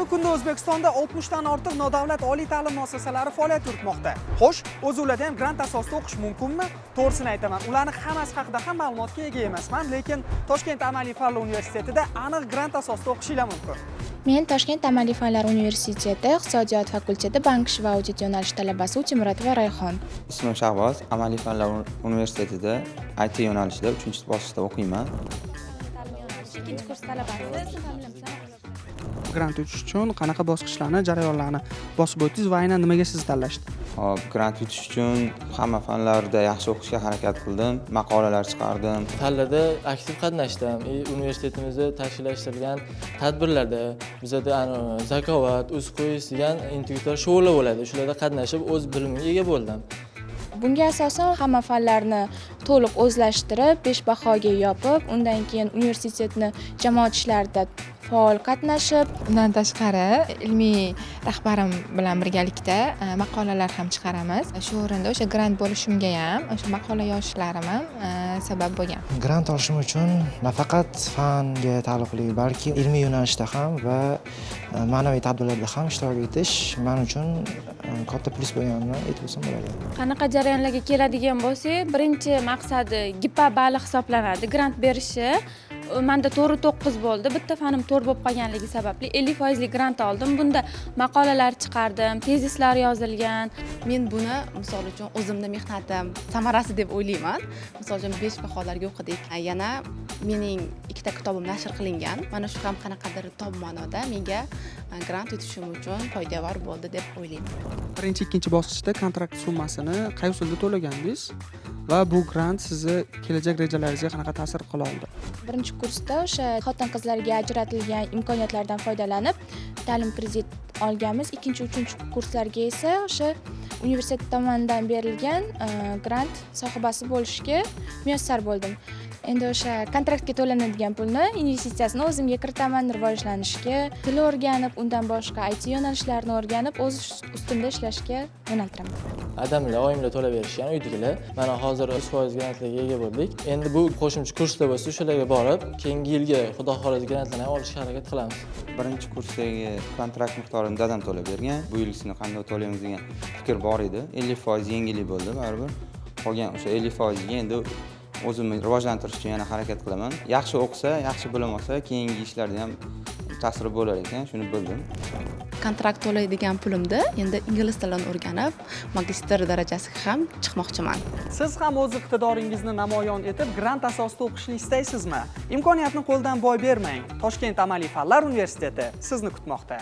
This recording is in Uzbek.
Bugungi kunda O'zbekistonda 60 dan ortiq nodavlat oliy ta'lim muassasalari faoliyat yuritmoqda. Xo'sh, o'z ularda ham grant asosida o'qish mumkinmi? To'g'risini aytaman, ularning hammasi haqida ham ma'lumotga ega emasman, lekin Toshkent amaliy fanlar universitetida aniq grant asosida o'qishinglar mumkin. Men Toshkent amaliy fanlar universiteti iqtisodiyot fakulteti bank ishi va audit yo'nalishi talabasi Utemuratova Rayhon. Ismim Shahboz, amaliy fanlar universitetida IT yo'nalishida 3-bosqichda o'qiyman. Ikkinchi kurs talabasi. Grant yutish uchun qanaqa bosqichlarni, jarayonlarni bosib o'tdingiz va aynan nimaga sizni tanlashdi? Hop, grant yutish uchun hamma fanlarda yaxshi o'qishga harakat qildim, maqolalar chiqardim. Tanlarda aktiv qatnashdim. Universitetimizda tashkillashtirilgan tadbirlarda bizada zakovat, o'z qo'yish degan intellektual shoular bo'ladi. Shularda qatnashib, o'z bilimimga ega bo'ldim. Bunga asosan hamma fanlarni to'liq o'zlashtirib, 5 bahoga yopib, undan keyin universitetni jamoat ishlarida faol qatnashib, undan tashqari ilmiy rahbarim bilan birgalikda maqolalar ham chiqaramiz. Shu o'rinda o'sha grant bo'lishimga ham o'sha maqola yozishlarim ham sabab bo'lgan. Grant olishim uchun nafaqat fanga taalluqli, balki ilmiy yo'nalishda ham va ma'naviy tadbirlarda ham ishtirok etish men uchun katta plyus bo'lganini aytib o'tsam bo'ladi. Qanaqa jarayonlarga keladigan bo'lsak, birinchi maqsadi GIPA balli hisoblanadi. Grant berishi menda 4-9 bo'ldi. Bitta fanim 4 bo'lib qolganligi sababli 50% grant oldim. Bunda maqolalar chiqardim, tezislar yozilgan. Men buni misol uchun o'zimning mehnatim samarasi deb o'ylayman. Misol uchun 5 baholarga o'qidik. Yana mening 2ta kitobim nashr qilingan. Mana shu ham qanaqadir tob ma'noda menga grant yutishim uchun foydavor bo'ldi deb o'ylayman. Birinchi, ikkinchi bosqichda kontrakt summasini qay usulda to'lagandingiz va bu grant sizni kelajak rejalaringizga qanaqa ta'sir qila oldi? Birinchi kursda o'sha xotin-qizlarga ajratilgan imkoniyatlardan foydalanib ta'lim kredit olganmiz. Ikkinchi, uchinchi kurslarga esa o'sha universitet tomonidan berilgan grant sohibasi bo'lishga muyassar bo'ldim. Endi o'sha kontraktga to'lanadigan pulni investitsiyasini o'zimga kiritaman, rivojlanishga, til o'rganib, undan boshqa IT yo'nalishlarini o'rganib, o'z ustimda ishlashga yo'naltiraman. Adamlar oyimlar to'lab berishgan, uydagilar. Mana hozir 100% grantlarga ega bo'ldik. Endi bu qo'shimcha kurslar bo'lsa, o'shalarga borib, keyingi yilga xudo xohlasa grantlarni olishga harakat qilamiz. Birinchi kursdagi kontrakt miqdorini dadam to'lab bergan. Bu yilgisini qanday to'laymiz degan fikr bor edi. 50% yengillik bo'ldi baribir. Qolgan o'sha 50% ga endi o'zimni rivojlantirish uchun yana harakat qilaman. Yaxshi o'qisa, yaxshi bilim olsa, keyingi ishlarda ham ta'siri bo'lar ekan, shuni bildim. Kontrakt to'laydigan pulimni endi ingliz tilini o'rganib, magistr darajasiga ham chiqmoqchiman. Siz ham o'z iqtidoringizni namoyon etib, grant asosida o'qishni istaysizmi? Imkoniyatni qo'ldan boy bermang. Toshkent amaliy fanlar universiteti sizni kutmoqda.